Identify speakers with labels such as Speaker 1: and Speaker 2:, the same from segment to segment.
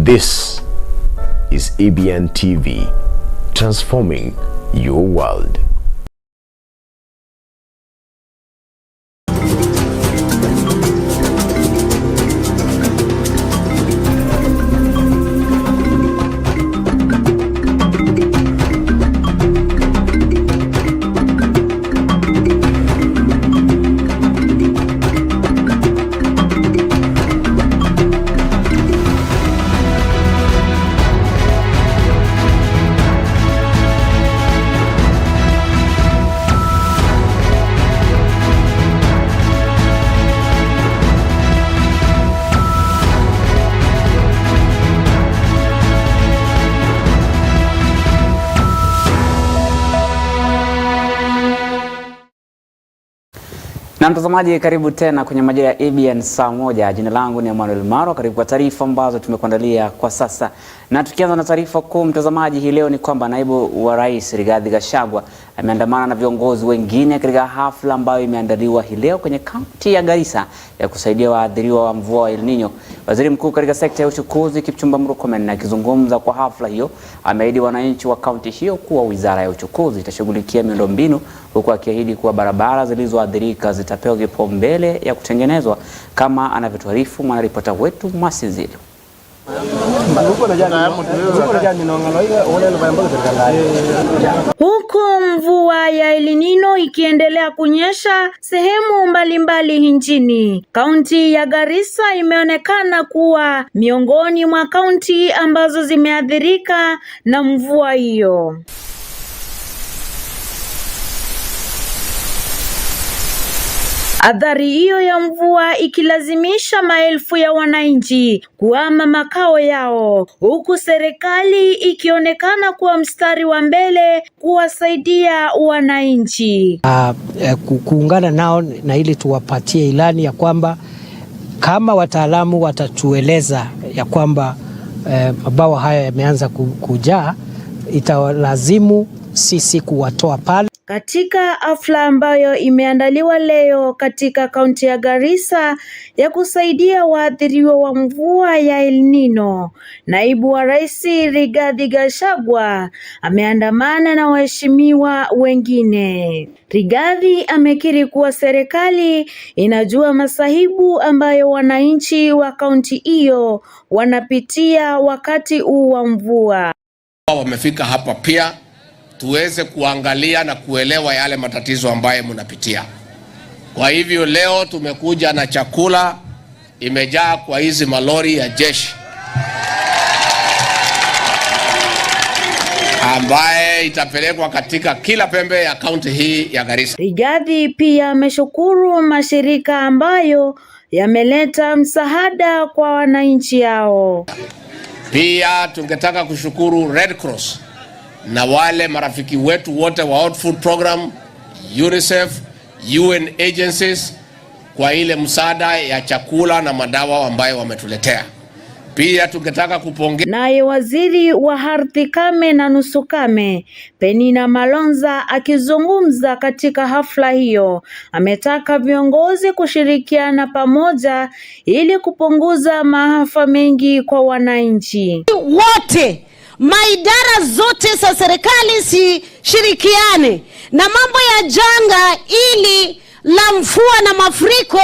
Speaker 1: This is EBN TV, transforming your world.
Speaker 2: Na mtazamaji, karibu tena kwenye Majira ya EBN Saamoja. Jina langu ni Emmanuel Maro. Karibu kwa taarifa ambazo tumekuandalia kwa sasa. Na tukianza na taarifa kuu mtazamaji, hii leo ni kwamba naibu wa rais Rigathi Gachagua ameandamana na viongozi wengine katika hafla ambayo imeandaliwa hii leo kwenye kaunti ya Garissa ya kusaidia waathiriwa wa mvua wa El Nino. Waziri mkuu katika sekta ya uchukuzi Mafuriko, akizungumza kwa hafla hiyo, ameahidi wananchi wa kaunti hiyo kuwa wizara ya uchukuzi itashughulikia miundombinu, huku akiahidi kuwa barabara zilizoathirika zitapewa kipaumbele ya kutengenezwa, kama anavyotuarifu mwanaripota wetu Masizili.
Speaker 3: Huku mvua ya El Nino ikiendelea kunyesha sehemu mbalimbali nchini, kaunti ya Garissa imeonekana kuwa miongoni mwa kaunti ambazo zimeathirika na mvua hiyo. Athari hiyo ya mvua ikilazimisha maelfu ya wananchi kuhama makao yao, huku serikali ikionekana kuwa mstari wa mbele kuwasaidia wananchi.
Speaker 4: Kuungana nao na ili tuwapatie ilani ya kwamba kama wataalamu watatueleza ya kwamba mabawa haya yameanza kujaa, italazimu sisi kuwatoa pale.
Speaker 3: Katika hafla ambayo imeandaliwa leo katika kaunti ya Garissa ya kusaidia waathiriwa wa mvua ya El Nino, naibu wa rais Rigathi Gachagua ameandamana na waheshimiwa wengine. Rigathi amekiri kuwa serikali inajua masahibu ambayo wananchi wa kaunti hiyo wanapitia wakati huu wa mvua.
Speaker 5: Wamefika hapa pia tuweze kuangalia na kuelewa yale matatizo ambayo mnapitia. Kwa hivyo leo tumekuja na chakula imejaa kwa hizi malori ya jeshi ambaye itapelekwa katika kila pembe ya kaunti hii ya Garissa.
Speaker 3: Rigathi pia ameshukuru mashirika ambayo yameleta msaada kwa wananchi hao.
Speaker 5: Pia tungetaka kushukuru Red Cross na wale marafiki wetu wote wa World Food Program, UNICEF, UN agencies kwa ile msaada ya chakula na madawa ambayo wametuletea. Pia tungetaka kupongeza
Speaker 3: naye waziri wa ardhi kame na nusu kame Penina Malonza akizungumza katika hafla hiyo, ametaka viongozi kushirikiana pamoja ili kupunguza maafa mengi kwa wananchi
Speaker 6: wote. Maidara zote za serikali shirikiane na mambo ya janga ili la mvua na mafuriko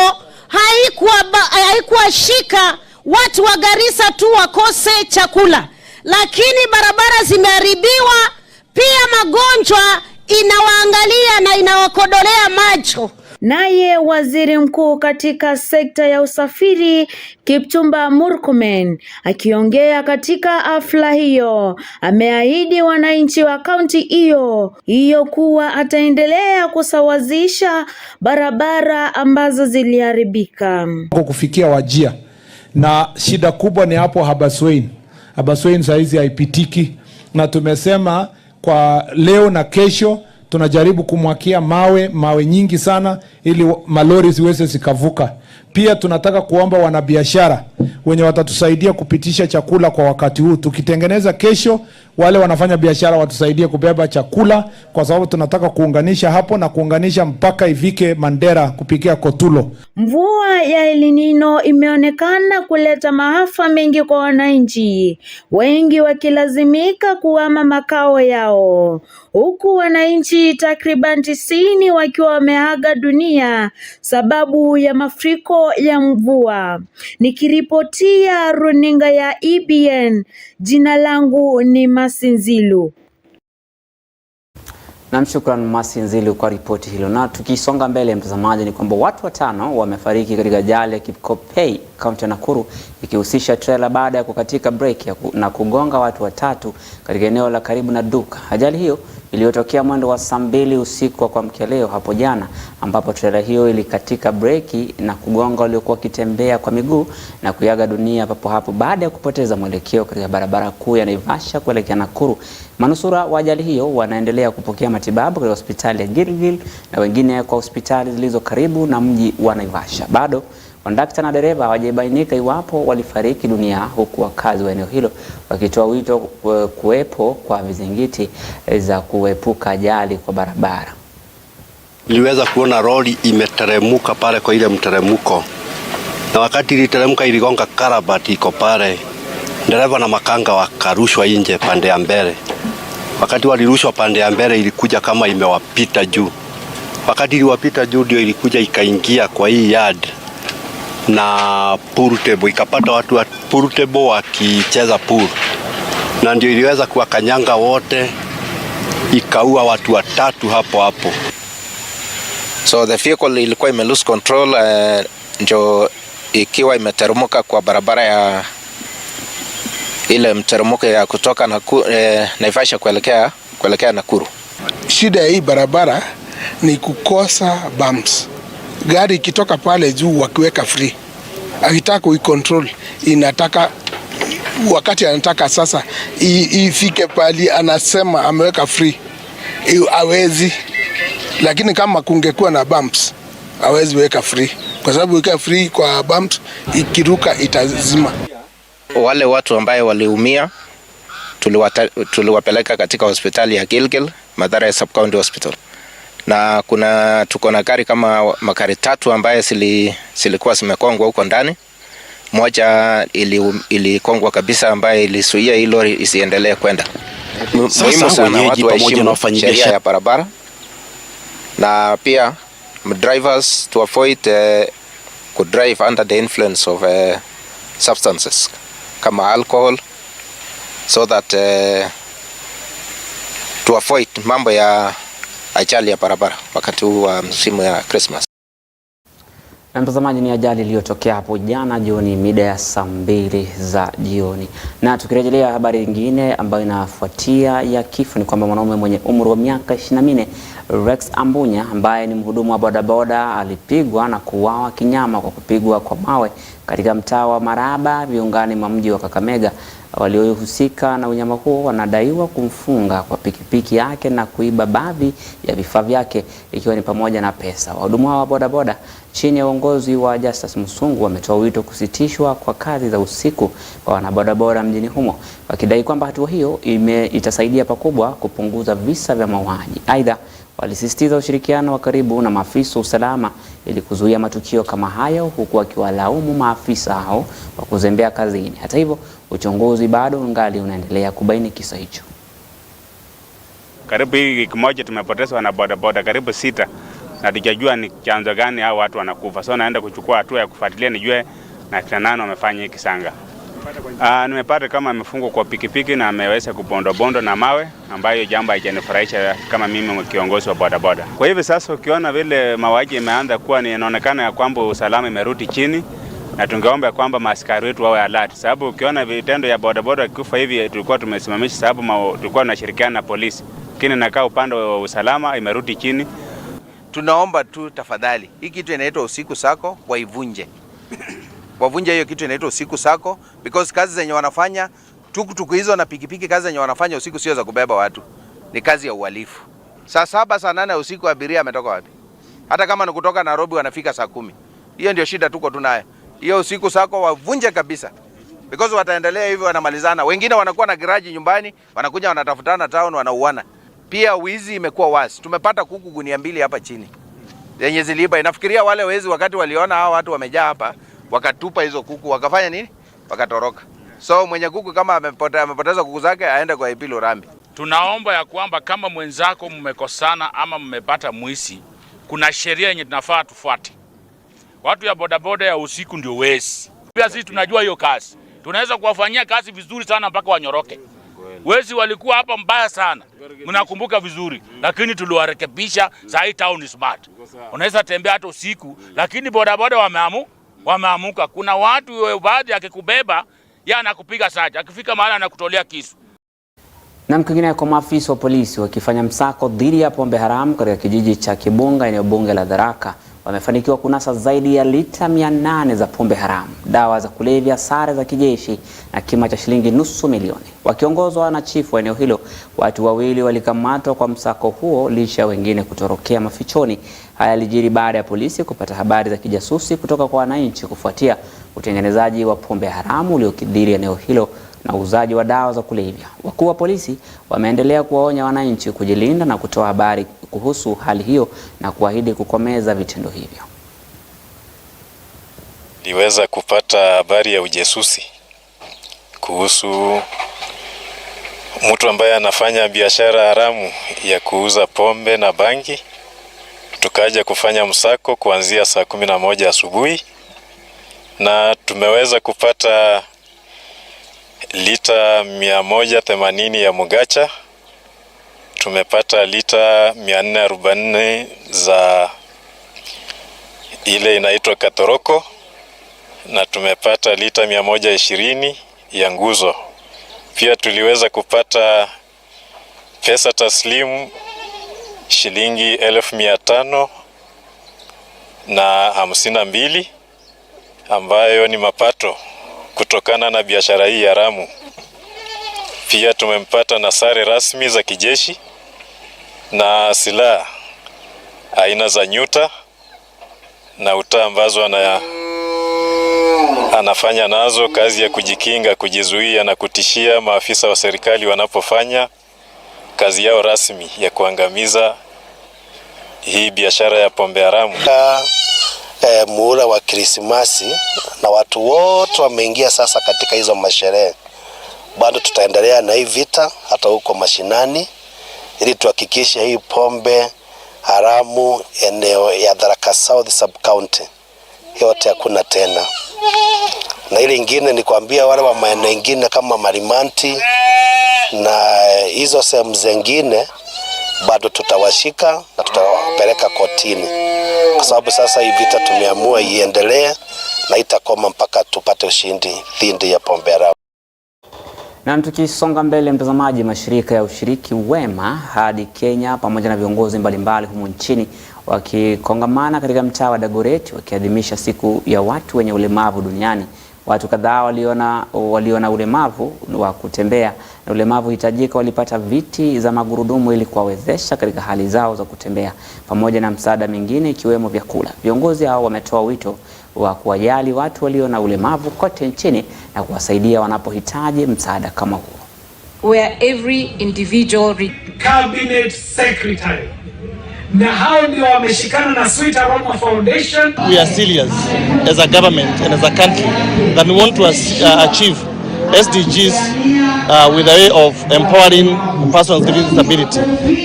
Speaker 6: haikuwa shika watu wa Garissa tu wakose chakula, lakini barabara zimeharibiwa, pia magonjwa inawaangalia na inawakodolea macho.
Speaker 3: Naye waziri mkuu katika sekta ya usafiri Mafuriko akiongea katika hafla hiyo, ameahidi wananchi wa kaunti hiyo kuwa ataendelea kusawazisha barabara ambazo ziliharibika.
Speaker 7: Kufikia Wajia, na shida kubwa ni hapo Habaswein saizi haipitiki, na tumesema kwa leo na kesho tunajaribu kumwakia mawe nyingi sana ili malori ziweze zikavuka. Pia tunataka kuomba wanabiashara wenye watatusaidia kupitisha chakula kwa wakati huu. Tukitengeneza kesho, wale wanafanya biashara watusaidie kubeba chakula, kwa sababu tunataka kuunganisha hapo na kuunganisha mpaka ifike Mandera kupikia Kotulo.
Speaker 3: Mvua ya El Nino imeonekana kuleta maafa mengi kwa wananchi, wengi wakilazimika kuhama makao yao, huku wananchi takriban 90 wakiwa wameaga dunia sababu ya mafuriko ya mvua. Nikiripotia runinga ya EBN, jina langu ni Masinzilu.
Speaker 2: Namshukran Masinzilu kwa ripoti hilo. Na tukisonga mbele mtazamaji, ni kwamba watu 5 wamefariki katika ajali ya Kipkopei, kaunti ya Nakuru, ikihusisha trailer baada ya kukatika breki na kugonga watu 3 katika eneo la karibu na duka. Ajali hiyo iliyotokea mwendo wa saa 2 usiku wa kuamkia leo hapo jana, ambapo trailer hiyo ilikatika breki na kugonga waliokuwa wakitembea kwa miguu na kuaga dunia papo hapo baada ya kupoteza mwelekeo katika barabara kuu ya Naivasha kuelekea Nakuru. Manusura wa ajali hiyo wanaendelea kupokea matibabu katika hospitali ya Gilgil na wengine kwa hospitali zilizo karibu na mji wa Naivasha. Bado kondakta na dereva hawajabainika iwapo walifariki dunia, huku wakazi wa eneo hilo wakitoa wito kuwepo kwa vizingiti za kuepuka ajali kwa barabara.
Speaker 8: Niliweza kuona lori imeteremuka pale kwa ile mteremuko, na wakati iliteremuka iligonga karabati iko pale. Dereva na makanga wakarushwa nje pande ya mbele. Wakati walirushwa pande ya mbele ilikuja kama imewapita juu. Wakati iliwapita juu ndio ilikuja ikaingia kwa hii yard na pool table, ikapata watu wa pool table wakicheza pool, na ndio iliweza kuwakanyanga wote, ikaua watu 3 hapo hapo.
Speaker 9: So the vehicle ilikuwa ime lose control, ndio ikiwa imeterumuka kwa barabara ya ile mterumuko ya kutoka Naivasha kuelekea Nakuru.
Speaker 10: Shida ya hii barabara ni kukosa bumps. Gari ikitoka pale juu wakiweka free, akitaka kuicontrol inataka wakati anataka sasa ifike pali anasema ameweka free, hawezi. Lakini kama kungekuwa na bumps hawezi weka free, kwa sababu weka free kwa bumps ikiruka itazima.
Speaker 9: Wale watu ambao waliumia tuliwapeleka katika hospitali ya Gilgil, Mathare Sub County Hospital. Na tuko na gari kama magari 3 ambaye zilikuwa zimekongwa huko ndani. Moja ilikongwa kabisa ambaye ilisuia hii lori isiendelee kwenda. Muhimu sana watu waheshimu sheria ya barabara, na pia drivers to avoid could drive under the influence of substances kama alcohol, so that to avoid mambo ya ajali ya barabara wakati huu wa msimu ya Christmas.
Speaker 2: Na mtazamaji, ni ajali iliyotokea hapo jana jioni mida ya saa 2 za jioni. Na tukirejelea habari nyingine ambayo inafuatia ya kifo, ni kwamba mwanaume mwenye umri wa miaka 24 Rex Ambunya, ambaye ni mhudumu wa bodaboda, alipigwa na kuuawa kinyama kwa kupigwa kwa mawe katika mtaa wa Maraba viungani mwa mji wa Kakamega. Waliohusika na unyama huo wanadaiwa kumfunga kwa pikipiki yake na kuiba baadhi ya vifaa vyake, ikiwa ni pamoja na pesa. Wahudumu wa bodaboda chini ya uongozi wa Justus Musungu wametoa wito kusitishwa kwa kazi za usiku kwa wanabodaboda mjini humo, wakidai kwamba hatua hiyo itasaidia pakubwa kupunguza visa vya mauaji. Aidha, walisisitiza ushirikiano wa karibu na maafisa usalama ili kuzuia matukio kama hayo, huku wakiwalaumu maafisa hao kwa kuzembea kazini. Hata hivyo, uchunguzi bado ungali unaendelea kubaini kisa hicho.
Speaker 11: Karibu hii wiki moja tumepoteza wanabodaboda karibu 6 na tujajua ni chanzo gani hao watu wanakufa. So naenda kuchukua hatua ya kufuatilia nijue na kina nani wamefanya hiki kisanga. Nimepata kama amefungwa kwa pikipiki na ameweza kubondo na mawe, ambayo jambo haijanifurahisha kama mimi kiongozi wa bodaboda. Kwa hivyo sasa ukiona vile mauaji imeanza kuwa, ni inaonekana ya kwamba usalama imerudi chini, na tungeomba kwamba maaskari wetu wawe alert, sababu ukiona vitendo ya bodaboda kufa hivi tulikuwa tumesimamisha, sababu tulikuwa tunashirikiana na polisi, lakini nakaa upande wa usalama imerudi chini.
Speaker 12: Tunaomba tu tafadhali, hii kitu inaitwa usiku sako waivunje. Wavunje hiyo kitu inaitwa usiku sako, because kazi zenye wanafanya tukutuku hizo na pikipiki, kazi zenye wanafanya usiku sio za kubeba watu, ni kazi ya uhalifu. Saa 7 saa 8 usiku abiria ametoka wapi? Hata kama ni kutoka Nairobi wanafika saa 10. Hiyo ndio shida tuko tunayo. Hiyo usiku sako wavunje kabisa. because wataendelea hivyo, wanamalizana. Wengine wanakuwa na garage nyumbani, wanakuja wanatafutana town, wanauana. Pia wizi imekuwa wasi. Tumepata kuku gunia 2 hapa chini yenye ziliiba. Inafikiria wale wezi wakati waliona hao watu wamejaa hapa, wakatupa hizo kuku, wakafanya nini? Wakatoroka. So mwenye kuku kama amepoteza kuku zake aende kwa Ipilo Rambi.
Speaker 13: Tunaomba ya kwamba kama mwenzako mmekosana ama mmepata mwisi, kuna sheria yenye tunafaa tufuate. Watu ya bodaboda ya usiku ndio wezi. Pia sisi tunajua hiyo kazi. Tunaweza kuwafanyia kazi vizuri sana mpaka wanyoroke. Wezi walikuwa hapa mbaya sana. Mnakumbuka vizuri, lakini tuliwarekebisha. Sasa hii town is smart. Unaweza tembea hata usiku, lakini bodaboda wameamuka. Kuna watu baadhi akikubeba yeye anakupiga saja, akifika mahali anakutolea kisu.
Speaker 2: Na mkingine kwa maafisa wa polisi wakifanya msako dhidi ya pombe haramu katika kijiji cha Kibunga eneo bunge la Tharaka, wamefanikiwa kunasa zaidi ya lita 800 za pombe haramu, dawa za kulevya, sare za kijeshi na kima cha shilingi nusu milioni. Wakiongozwa na chifu wa eneo hilo, watu wawili walikamatwa kwa msako huo licha wengine kutorokea mafichoni. Haya yalijiri baada ya polisi kupata habari za kijasusi kutoka kwa wananchi kufuatia utengenezaji wa pombe haramu uliokithiri eneo hilo na uuzaji wa dawa za kulevya. Wakuu wa polisi wameendelea kuwaonya wananchi kujilinda na kutoa habari kuhusu hali hiyo na kuahidi kukomeza vitendo hivyo.
Speaker 14: Niweza kupata habari ya ujasusi kuhusu mtu ambaye anafanya biashara haramu ya kuuza pombe na bangi. Tukaja kufanya msako kuanzia saa 11 asubuhi na tumeweza kupata lita 180 ya mugacha. Tumepata lita 444 za ile inaitwa katoroko na tumepata lita 120 ya nguzo. Pia tuliweza kupata pesa taslimu shilingi 1552 ambayo ni mapato kutokana na biashara hii haramu. Pia tumempata na sare rasmi za kijeshi na silaha aina za nyuta na uta ambazo anafanya nazo kazi ya kujikinga, kujizuia na kutishia maafisa wa serikali wanapofanya kazi yao rasmi ya kuangamiza hii biashara ya pombe haramu.
Speaker 15: Muhula wa Krismasi na watu wote wameingia sasa katika hizo masherehe. Bado tutaendelea na hii vita hata huko mashinani ili tuhakikishe hii pombe haramu eneo ya Tharaka South sub county yote hakuna tena. Na ile ingine ni kuambia wale wa maeneo mengine kama Marimanti na hizo sehemu zingine bado tutawashika na tutawapeleka kotini, kwa sababu sasa hii vita tumeamua iendelee na itakoma mpaka tupate ushindi dhidi ya pombe haramu.
Speaker 2: Na tukisonga mbele, mtazamaji, mashirika ya ushiriki wema hadi Kenya pamoja na viongozi mbalimbali humu nchini wakikongamana katika mtaa wa Dagoretti wakiadhimisha siku ya watu wenye ulemavu duniani. Watu kadhaa waliona ulemavu wa kutembea na ulemavu hitajika walipata viti za magurudumu ili kuwawezesha katika hali zao za kutembea pamoja na msaada mingine ikiwemo vyakula. Viongozi hao wametoa wito wa kuwajali watu walio na ulemavu kote nchini na kuwasaidia wanapohitaji msaada kama huo.
Speaker 16: Where every individual
Speaker 17: cabinet secretary na hao ndio wameshikana na Sweet Aroma Foundation.
Speaker 18: We are serious as a government and as a country that we want to achieve SDGs with a way of empowering persons with disability.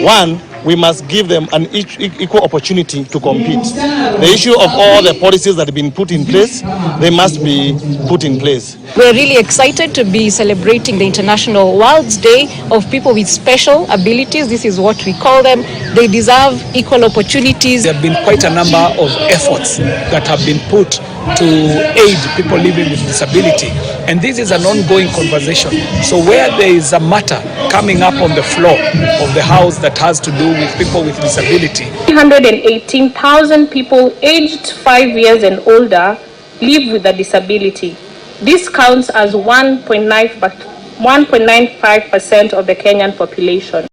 Speaker 18: One, we must give them an equal opportunity to compete. The issue of all the policies that have been put in place, they must be put in place.
Speaker 16: We're really excited to be celebrating the International World's Day of People with Special Abilities. This is what we call them. They deserve equal opportunities.
Speaker 17: There have been quite a number of efforts that have been put to aid people living with disability. And this is an ongoing conversation. So where there is a matter coming up on the floor of the House that has to do with people with disability.
Speaker 19: 318,000 people aged 5 years and older live with a disability. This counts as 1.95% of the Kenyan population.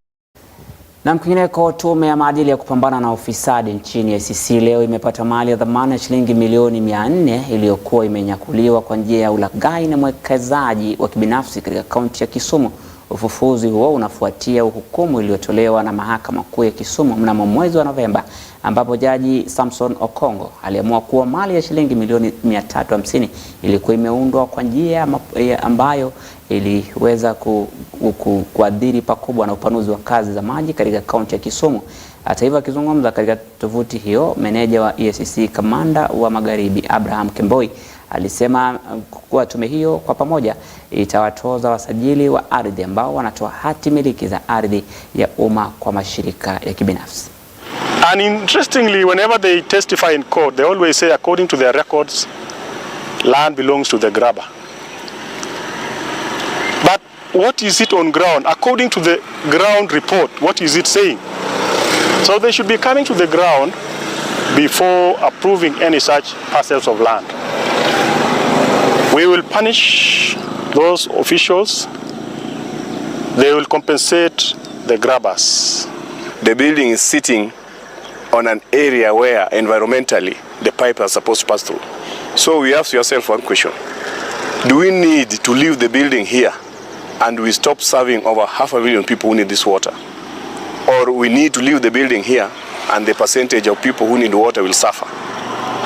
Speaker 2: Na kwingineko, tume ya maadili ya kupambana na ufisadi nchini ICC leo imepata mali ya dhamana ya shilingi milioni 400 iliyokuwa imenyakuliwa kwa njia ya ulaghai na mwekezaji wa kibinafsi katika kaunti ya Kisumu. Ufufuzi huo unafuatia hukumu iliyotolewa na mahakama kuu ya Kisumu mnamo mwezi wa Novemba, ambapo jaji Samson Okongo aliamua kuwa mali ya shilingi milioni 350 ilikuwa imeundwa kwa njia ambayo iliweza kuadhiri pakubwa na upanuzi wa kazi za maji katika kaunti ya Kisumu. Hata hivyo, akizungumza katika tovuti hiyo, meneja wa EACC kamanda wa Magharibi Abraham Kemboi alisema kuwa tume hiyo kwa pamoja itawatoza wasajili wa ardhi ambao wanatoa hati miliki za ardhi ya umma kwa mashirika ya kibinafsi.
Speaker 20: And interestingly, whenever they testify in court, they always say according to their records, land belongs to the grabber. But what is it on ground? According to the ground report, what is it saying? So they should be coming to the ground before approving any such parcels of land. We will punish those officials. They will compensate the grabbers.
Speaker 21: The building is sitting on an area where environmentally the pipe are supposed to pass through. So we ask yourself one question. Do we need to leave the building here and we stop serving over 500,000 people who need this water? Or we need to leave the building here and the percentage of people who need water will suffer?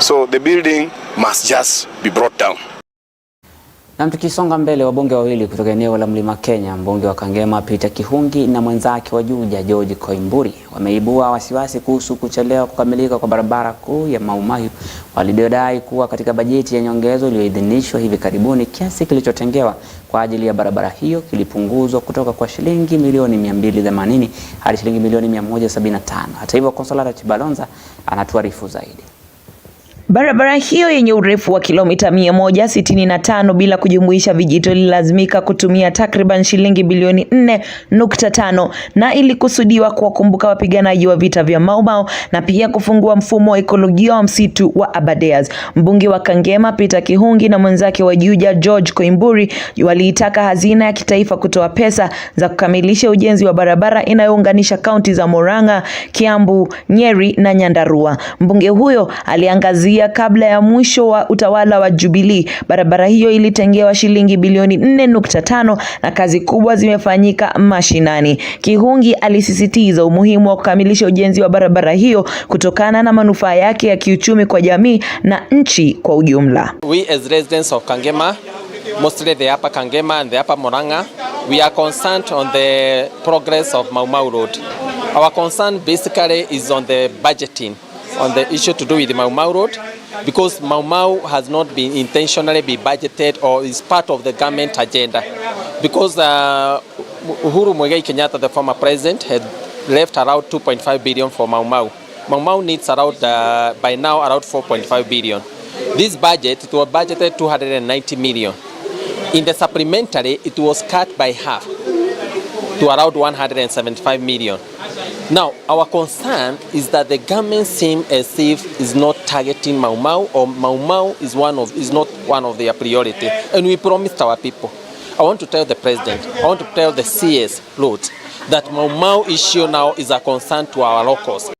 Speaker 21: So the building must just be brought down.
Speaker 2: Na tukisonga mbele, wabunge wawili kutoka eneo la Mlima Kenya, mbunge wa Kangema Peter Kihungi na mwenzake wa Juja George Koimburi, wameibua wasiwasi kuhusu kuchelewa kukamilika kwa barabara kuu ya Mau Mau, walidai kuwa katika bajeti ya nyongezo iliyoidhinishwa hivi karibuni, kiasi kilichotengewa kwa ajili ya barabara hiyo kilipunguzwa kutoka kwa shilingi milioni 280 hadi shilingi milioni 175. Hata hivyo, Konsolata Chibalonza anatuarifu zaidi.
Speaker 22: Barabara hiyo yenye urefu wa kilomita 165 bila kujumuisha vijito ililazimika kutumia takriban shilingi bilioni 4.5 na ilikusudiwa kuwakumbuka wapiganaji wa vita vya Mau Mau na pia kufungua mfumo wa ekolojia wa msitu wa Aberdares. Mbunge wa Kangema Peter Kihungi na mwenzake wa Juja George Koimburi waliitaka hazina ya kitaifa kutoa pesa za kukamilisha ujenzi wa barabara inayounganisha kaunti za Murang'a, Kiambu, Nyeri na Nyandarua. Mbunge huyo aliangazia kabla ya mwisho wa utawala wa Jubilee, barabara hiyo ilitengewa shilingi bilioni 4.5 na kazi kubwa zimefanyika mashinani. Kihungi alisisitiza umuhimu wa kukamilisha ujenzi wa barabara hiyo kutokana na manufaa yake ya kiuchumi kwa jamii na nchi kwa ujumla.
Speaker 23: We as residents of Kangema, mostly the upper Kangema and the upper Murang'a, we are concerned on the progress of Mau Mau Road. Our concern basically is on the budgeting, on the issue to do with the Mau Mau Road, because Mau Mau has not been intentionally budgeted or is part of the government agenda. Because Uhuru Muigai Kenyatta, the former president, had left around 2.5 billion for Mau Mau. Mau Mau needs around, by now, around 4.5 billion. This budget, it was budgeted 290 million. In the supplementary, it was cut by half to around 175 million. Now, our concern is that the government seems as if is not targeting Mau Mau, or Mau Mau is not one of their priority. And we promised our people. I want to tell the president, I want to tell the CS Lords that Mau Mau issue now is a concern to our locals.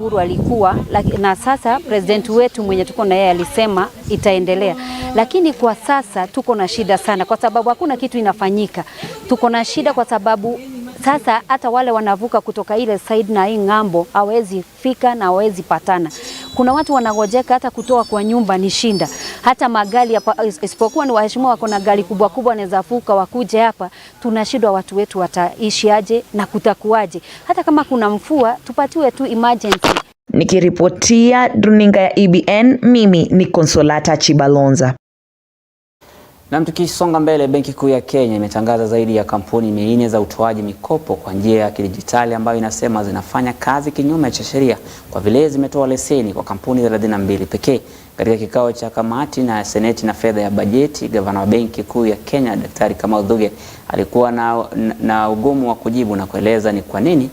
Speaker 24: Uhuru alikuwa na sasa president wetu mwenye tuko na yeye alisema itaendelea, lakini kwa sasa tuko na shida sana kwa sababu hakuna kitu inafanyika. Tuko na shida kwa sababu sasa hata wale wanavuka kutoka ile side na hii ngambo hawezi fika na hawezi patana. Kuna watu wanagojeka hata kutoa kwa nyumba ni shinda. Hata magari hapa, isipokuwa ni waheshimiwa wako na gari kubwa kubwa wanaweza fuka wakuje hapa, tunashindwa watu wetu wataishi aje na kutakuaje. Hata kama kuna mvua tupatiwe tu emergency.
Speaker 22: Nikiripotia runinga ya EBN, mimi ni Konsolata Chibalonza.
Speaker 2: Na tukisonga mbele, Benki Kuu ya Kenya imetangaza zaidi ya kampuni 400 za utoaji mikopo kwa njia ya kidijitali ambayo inasema zinafanya kazi kinyume cha sheria kwa vile zimetoa leseni kwa kampuni 32 pekee. Katika kikao cha kamati na seneti na fedha ya bajeti, gavana wa Benki Kuu ya Kenya Daktari Kamau Thuge alikuwa na ugumu wa kujibu na kueleza ni kwa nini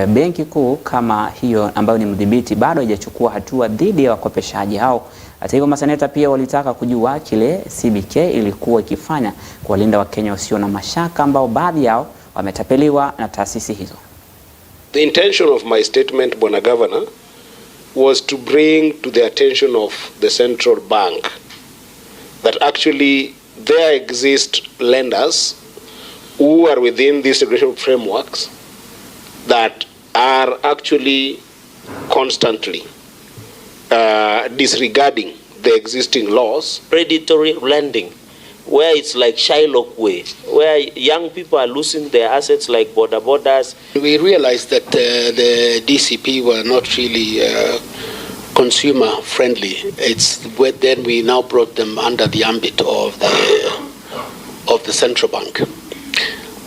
Speaker 2: Benki Kuu kama hiyo ambayo ni mdhibiti bado haijachukua hatua dhidi ya wakopeshaji hao. Hata hivyo, maseneta pia walitaka kujua kile CBK ilikuwa ikifanya kuwalinda Wakenya wasio na mashaka ambao baadhi yao wametapeliwa na taasisi hizo.
Speaker 1: The intention of my statement, Bwana Governor, was to bring to the attention of the central bank that actually there exist lenders who are within these regulatory frameworks that are actually constantly disregarding the existing laws.
Speaker 4: Predatory lending, where it's like Shylock way, where young people are losing their assets like borders.
Speaker 5: We realized that the DCP were not really consumer friendly. Then we now brought them under the ambit of the central bank.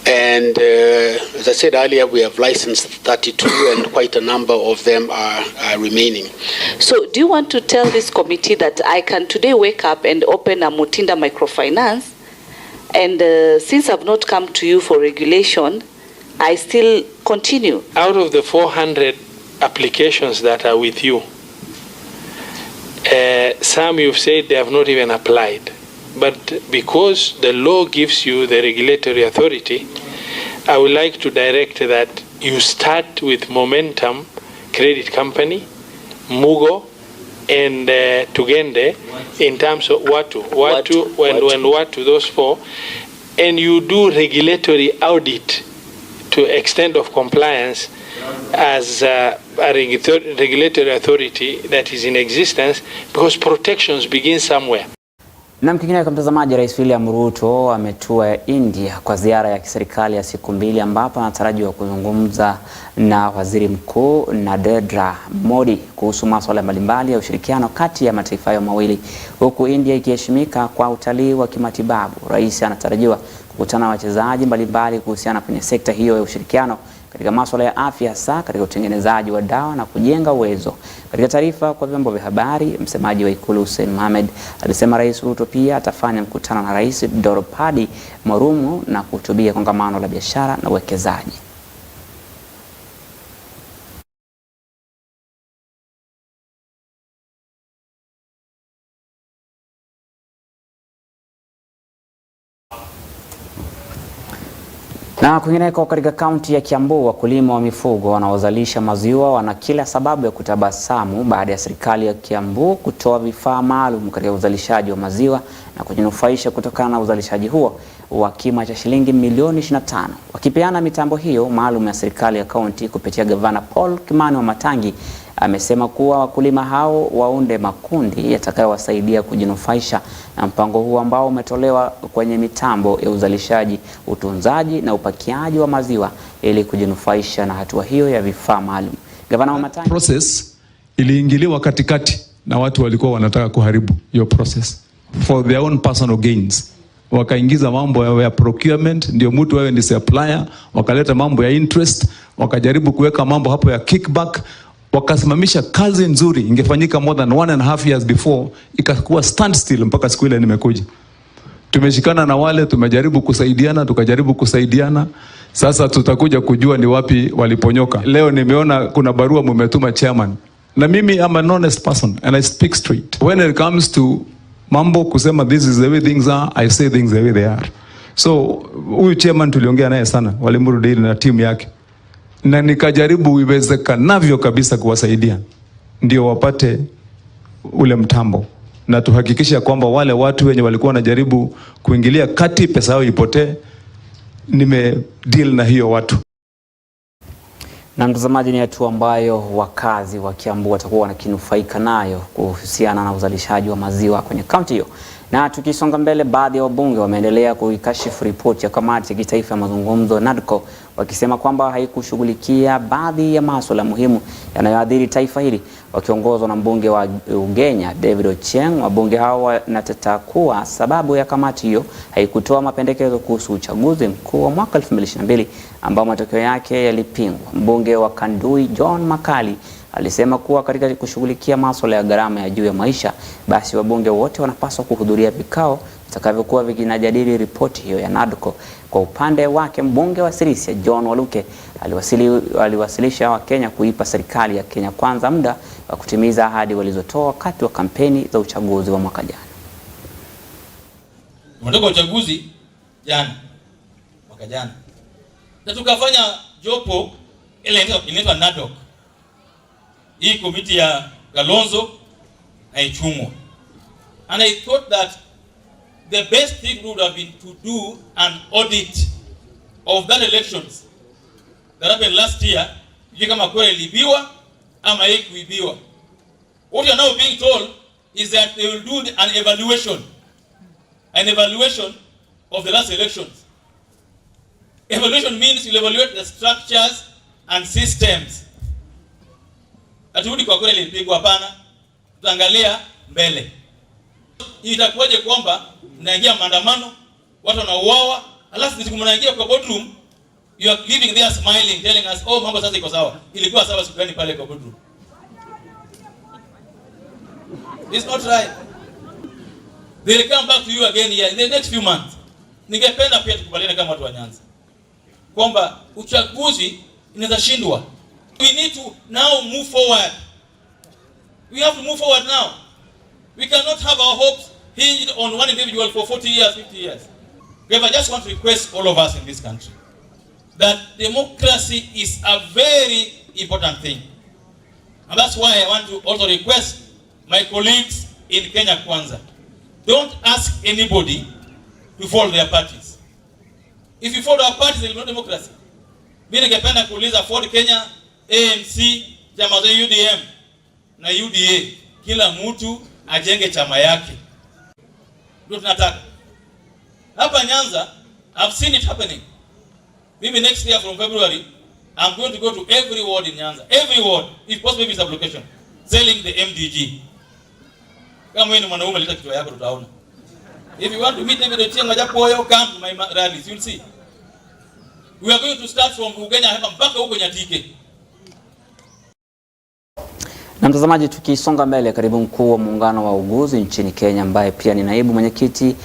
Speaker 5: And as I said earlier, we have licensed 32 and quite a number of them are remaining.
Speaker 6: So do you want to tell this committee that I can today wake up and open a Mutinda microfinance, and since I've not come to you for regulation, I still continue?
Speaker 25: Out of the 400 applications that are with you, some you've said they have not even applied. But because the law gives you the regulatory authority, I would like to direct that you start with Momentum Credit Company, Mugo, and Tugende in terms of Watu, those four, and you do regulatory audit to extent of compliance as a regulatory authority that is in existence, because protections begin somewhere.
Speaker 2: Na mkingine kwa mtazamaji, Rais William Ruto ametua India kwa ziara ya kiserikali ya siku 2 ambapo anatarajiwa kuzungumza na Waziri Mkuu Narendra Modi kuhusu masuala mbalimbali ya ushirikiano kati ya mataifa hayo mawili, huku India ikiheshimika kwa utalii wa kimatibabu. Rais anatarajiwa kukutana na wachezaji mbalimbali kuhusiana kwenye sekta hiyo ya ushirikiano katika masuala ya afya, hasa katika utengenezaji wa dawa na kujenga uwezo. Katika taarifa kwa vyombo vya habari, msemaji wa Ikulu Hussein Mohamed alisema Rais Ruto pia atafanya mkutano na Rais Draupadi Murmu na kuhutubia kongamano la biashara na uwekezaji. Na kwingineko, katika kaunti ya Kiambu, wakulima wa mifugo wanaozalisha maziwa wana kila sababu ya kutabasamu baada ya serikali ya Kiambu kutoa vifaa maalum katika uzalishaji wa maziwa na kujinufaisha kutokana na uzalishaji huo wa kima cha shilingi milioni 25. Wakipeana mitambo hiyo maalum ya serikali ya kaunti kupitia Gavana Paul Kimani wa Matangi, amesema kuwa wakulima hao waunde makundi yatakayowasaidia kujinufaisha na mpango huu ambao umetolewa kwenye mitambo ya uzalishaji, utunzaji na upakiaji wa maziwa ili kujinufaisha na hatua hiyo ya vifaa maalum. Gavana wa Matangi,
Speaker 26: process iliingiliwa katikati na watu walikuwa wanataka kuharibu hiyo process for their own personal gains. Wakaingiza mambo ya procurement, ndio mtu wewe ni supplier, wakaleta mambo ya interest, wakajaribu kuweka mambo hapo ya kickback, wakasimamisha kazi nzuri ingefanyika more than 1.5 years before, ikakuwa standstill mpaka siku ile nimekuja. Tumeshikana na wale, tumejaribu kusaidiana, sasa tutakuja kujua ni wapi waliponyoka. Leo nimeona kuna barua mumetuma chairman, na mimi am an honest person and I speak straight. When it comes to mambo kusema this is the way things are, I say things the way they are. So huyu chairman tuliongea naye sana, walimrudi na timu yake, na nikajaribu iwezekanavyo kabisa kuwasaidia ndio wapate ule mtambo, na tuhakikisha kwamba wale watu wenye walikuwa wanajaribu kuingilia kati pesa yao ipotee, deal na hiyo watu.
Speaker 2: Na mtazamaji, ni hatua ambayo wakazi wa Kiambu watakuwa wanakinufaika nayo kuhusiana na uzalishaji wa maziwa kwenye kaunti hiyo. Na tukisonga mbele, baadhi ya wabunge wameendelea kuikashifu ripoti ya kamati ya kitaifa ya mazungumzo NADCO, wakisema kwamba haikushughulikia baadhi ya masuala muhimu yanayoathiri taifa hili. Wakiongozwa na mbunge wa Ugenya David Ochieng, wabunge hao wanateta kuwa sababu ya kamati hiyo haikutoa mapendekezo kuhusu uchaguzi mkuu wa mwaka 2022 ambao matokeo yake yalipingwa. Mbunge wa Kandui John Makali alisema kuwa katika kushughulikia masuala ya gharama ya juu ya maisha, basi wabunge wote wanapaswa kuhudhuria vikao vitakavyokuwa vikinajadili ripoti hiyo ya NADCO. Kwa upande wake, mbunge wa Sirisia John Waluke aliwasilisha Wakenya kuipa serikali ya Kenya Kwanza muda wa kutimiza ahadi walizotoa wakati wa kampeni za uchaguzi wa mwaka jana.
Speaker 27: Tumetoka uchaguzi mwaka jana, na tukafanya jopo
Speaker 3: inaitwa NADOC. Hii komiti ya Kalonzo haichungwa. And I thought that the best thing would have been to do an audit of that elections that happened last year. Je, kama kweli ilibiwa ama haikuibiwa. What you are now being told is that they will do an evaluation of the last elections. Evaluation means you'll evaluate the structures and systems. Aturudi kwa kweli ilipigwa, hapana. Tutaangalia mbele. Itakuwaje kwamba mnaingia maandamano, watu wanauawa, alafu mnaingia kwa boardroom, you are living there smiling, telling us, oh, mambo sasa iko sawa. Ilikuwa sawa siku gani pale kwa boardroom? It's not right. They will come back to you again here in the next few months. Ningependa pia tukubaliane kama watu wa Nyanza kwamba uchaguzi inaweza shindwa. We need to now move forward. We have to move forward now. We cannot have our hopes hinged on one individual for 40 years, 50 years. I just want to request all of us in this country that democracy is a very important thing. And that's why I want to also request my colleagues in Kenya Kwanza. Don't ask anybody to follow their parties. If you follow our parties, there is no democracy. Mimi ningependa kuuliza Ford Kenya, ANC, chama za UDM na UDA, kila mtu ajenge chama yake. Ndio tunataka. Hapa Nyanza, I've seen it happening. Maybe next year from February, I'm going to go to every ward in Nyanza. Every ward, if possible, with application, selling the MDG. Kama wewe ni mwanaume leta kitu yako tutaona. If you want to meet David Ochieng Ajapoyo, come to my rallies, you'll see. We are going to start from Ugenya hapa mpaka huko Nyatike.
Speaker 2: Na mtazamaji, tukisonga mbele, karibu mkuu wa muungano wa uguzi nchini Kenya ambaye pia ni naibu mwenyekiti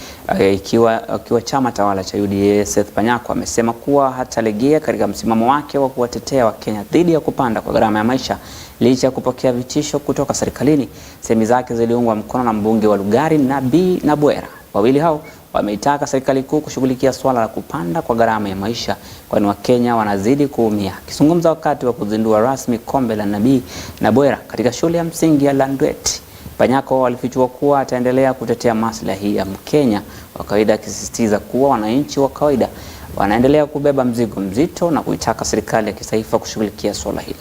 Speaker 2: ikiwa chama tawala cha UDA, Seth Panyako amesema kuwa hatalegea katika msimamo wake wa kuwatetea Wakenya dhidi ya kupanda kwa gharama ya maisha licha ya kupokea vitisho kutoka serikalini. Semi zake ziliungwa mkono na mbunge wa Lugari Nabii na Bwera. Wawili hao wameitaka serikali kuu kushughulikia swala la kupanda kwa gharama ya maisha kwani Wakenya wanazidi kuumia. Akizungumza wakati wa kuzindua rasmi kombe la Nabii na Bwera katika shule ya msingi ya Landwet, Panyako alifichua kuwa ataendelea kutetea maslahi ya Mkenya wa kawaida, akisisitiza kuwa wananchi wa kawaida wanaendelea kubeba mzigo mzito na kuitaka serikali ya kitaifa kushughulikia swala hilo.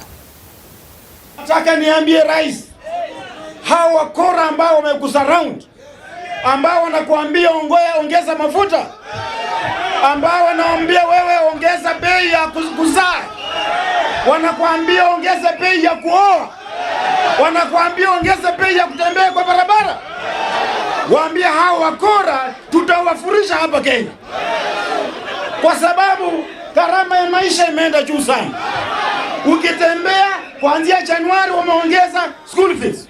Speaker 7: Nataka niambie rais, hao wakora ambao wamekusurround, ambao wanakuambia ongeza mafuta, ambao wanaambia wewe ongeza bei ya kuzaa, wanakuambia ongeza bei ya kuoa, wanakuambia ongeza bei ya kutembea kwa barabara, waambie hao wakora tutawafurisha hapa Kenya, kwa sababu gharama ya maisha imeenda juu sana. Ukitembea kuanzia Januari wameongeza school fees.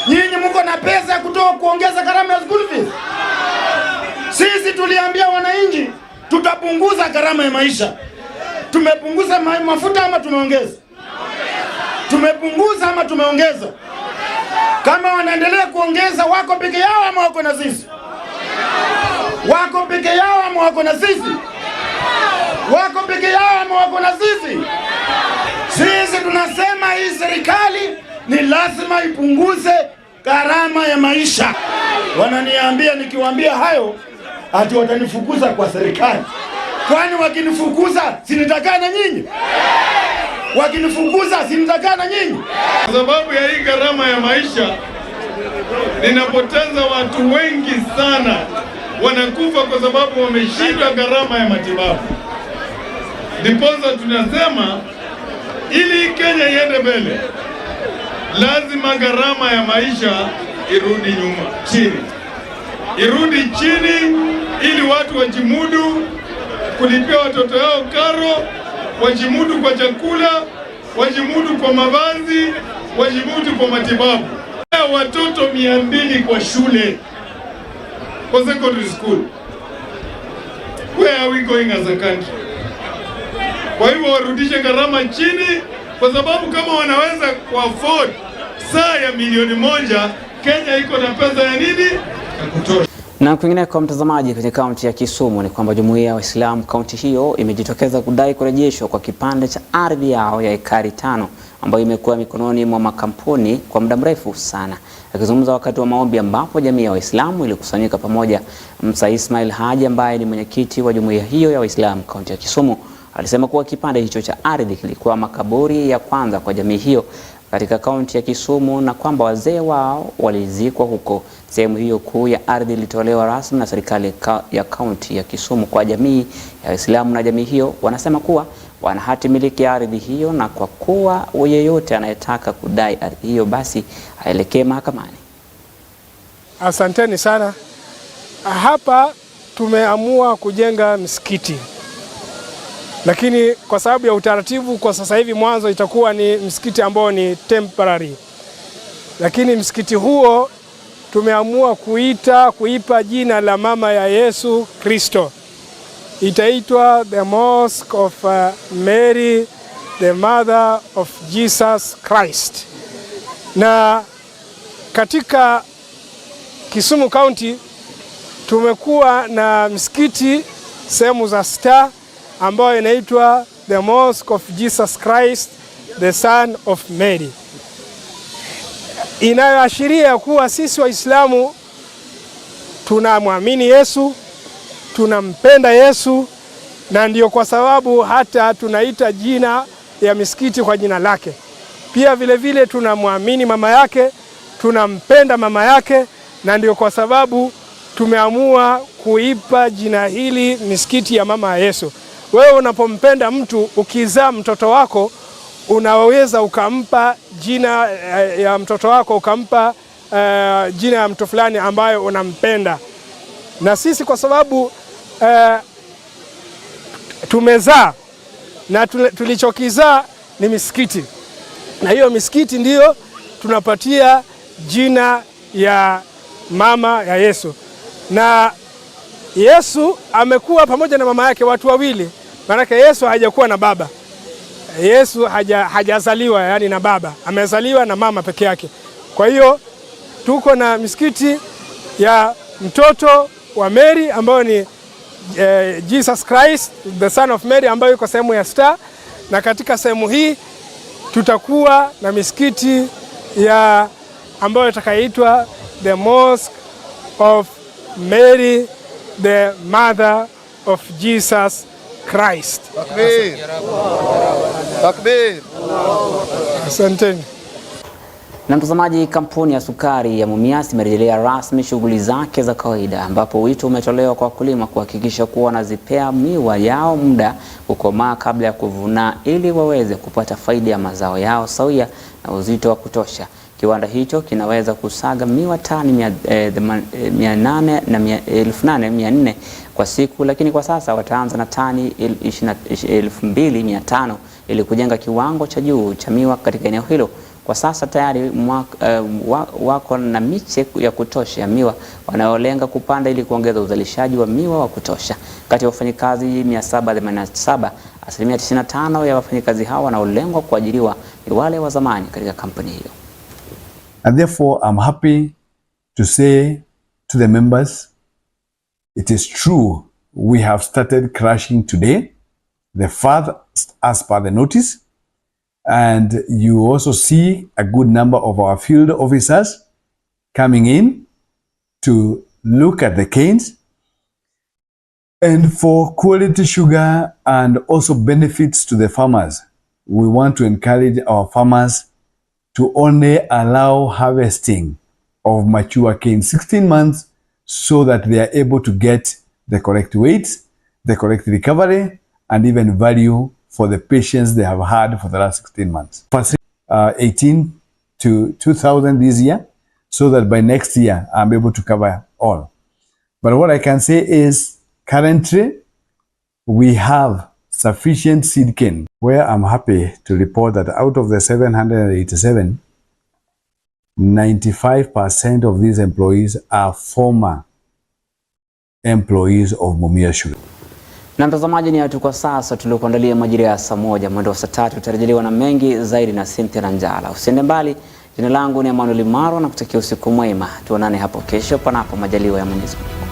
Speaker 7: Nyinyi mko na pesa ya kutoa kuongeza gharama ya school fees? Sisi tuliambia wananchi tutapunguza gharama ya maisha. Tumepunguza mafuta ama tumeongeza? Tumepunguza ama tumeongeza? Kama wanaendelea kuongeza, wako peke yao ama wako na sisi? Wako peke yao ama wako na sisi? Wako peke yao ama wako na sisi? Sisi tunasema hii serikali ni lazima ipunguze gharama ya maisha. Wananiambia nikiwaambia hayo ati watanifukuza kwa serikali. Kwani wakinifukuza sinitakaa na nyinyi? Wakinifukuza sinitakaa na nyinyi?
Speaker 8: Kwa sababu ya hii gharama ya maisha ninapoteza watu wengi sana, wanakufa kwa sababu wameshindwa gharama ya matibabu. Ndiposa tunasema ili Kenya iende mbele, lazima gharama ya maisha irudi chini. Irudi chini ili watu wajimudu kulipia watoto yao karo, wajimudu kwa chakula, wajimudu kwa mavazi, wajimudu kwa matibabu. Watoto 200 kwa shule, kwa secondary school. Where are we going as a country? Kwa hivyo warudishe gharama chini, kwa sababu kama wanaweza kuafford saa ya milioni 1, Kenya iko na pesa ya nini? Ya kutosha.
Speaker 2: Na kwingineko mtazamaji, kwenye kaunti ya Kisumu ni kwamba jumuiya ya Waislamu kaunti hiyo imejitokeza kudai kurejeshwa kwa kipande cha ardhi yao ya ekari 5 ambayo imekuwa mikononi mwa makampuni kwa muda mrefu sana. Akizungumza wakati wa maombi ambapo jamii ya Waislamu ilikusanyika pamoja, Msa Ismail Haji ambaye ni mwenyekiti wa jumuiya hiyo ya Waislamu kaunti ya Kisumu alisema kuwa kipande hicho cha ardhi kilikuwa makaburi ya kwanza kwa jamii hiyo katika kaunti ya Kisumu na kwamba wazee wao walizikwa huko. Sehemu hiyo kuu ya ardhi ilitolewa rasmi na serikali ya kaunti ya Kisumu kwa jamii ya Waislamu, na jamii hiyo wanasema kuwa wana hati miliki ya ardhi hiyo, na kwa kuwa yeyote anayetaka kudai ardhi hiyo basi aelekee mahakamani.
Speaker 9: Asanteni sana. Hapa tumeamua kujenga msikiti, lakini kwa sababu ya utaratibu kwa sasa hivi mwanzo itakuwa ni msikiti ambao ni temporary, lakini msikiti huo tumeamua kuipa jina la mama ya Yesu Kristo. Itaitwa the Mosque of Mary, the Mother of Jesus Christ. Na katika Kisumu County tumekuwa na msikiti sehemu za Star ambayo inaitwa the Mosque of Jesus Christ, the Son of Mary, inayoashiria kuwa sisi Waislamu tunamwamini Yesu, tunampenda Yesu, na ndio kwa sababu hata tunaita jina ya misikiti kwa jina lake. Pia vile vile tunamwamini mama yake, tunampenda mama yake, na ndio kwa sababu tumeamua kuipa jina hili misikiti ya mama ya Yesu. Wewe unapompenda mtu, ukizaa mtoto wako, unaweza ukampa jina ya mtoto wako, ukampa jina ya mtu fulani ambayo unampenda. Na sisi kwa sababu tumezaa na tulichokizaa ni misikiti, na hiyo misikiti ndiyo tunapatia jina ya mama ya Yesu. Na Yesu amekuwa pamoja na mama yake watu wawili, maana Yesu hajakuwa na baba. Yesu hajazaliwa yani na baba, amezaliwa na mama peke yake. Kwa hiyo tuko na misikiti ya mtoto wa Mary ambayo ni Jesus Christ, the Son of Mary, ambayo iko sehemu ya Star, na katika sehemu hii tutakuwa na misikiti ya ambayo itakaitwa the Mosque of Mary, the Mother of Jesus Christ. Takbir. Takbir. Asanteni.
Speaker 2: Na mtazamaji, kampuni ya sukari ya Mumias imerejelea rasmi shughuli zake za kawaida, ambapo wito umetolewa kwa wakulima kuhakikisha kuwa wanazipea miwa yao muda kukomaa kabla ya kuvuna ili waweze kupata faida ya mazao yao sawia na uzito wa kutosha. Kiwanda hicho kinaweza kusaga miwa tani 800 na 1400 kwa siku, lakini kwa sasa wataanza na tani 2500 ili kujenga kiwango cha juu cha miwa katika eneo hilo. Kwa sasa tayari wako na miche ya kutosha ya miwa wanaolenga kupanda ili kuongeza uzalishaji wa miwa wa kutosha. Kati ya wafanyikazi 787, asilimia 95 ya wafanyikazi hawa wanaolengwa kuajiriwa ni wale wa zamani katika kampuni hiyo.
Speaker 10: And therefore, I'm happy to say to the members, it is true, we have started crushing today, the first as per the notice, and you also see a good number of our field officers coming in to look at the canes. And for quality sugar and also benefits to the farmers, we want to encourage our farmers to only allow harvesting of mature cane 16 months so that they are able to get the correct weights, the correct recovery, and even value for the patients they have had for the last 16 months. 18 to 2,000 this year, so that by next year I'm able to cover all. But what I can say is currently we have sufficient seed cane, where I'm happy to report that out of the 787, 95% of these employees are former employees of Mumias Sugar.
Speaker 2: Na mtazamaji, ni hatu kwa sasa tuliokuandalia Majira ya saa moja. Mwendo wa saa 3 utarejelewa na mengi zaidi na Cynthia Njala. Usiende mbali. Jina langu ni Emmanuel Maro na kutakia usiku mwema. Tuonane hapo kesho panapo majaliwa ya Mwenyezi Mungu.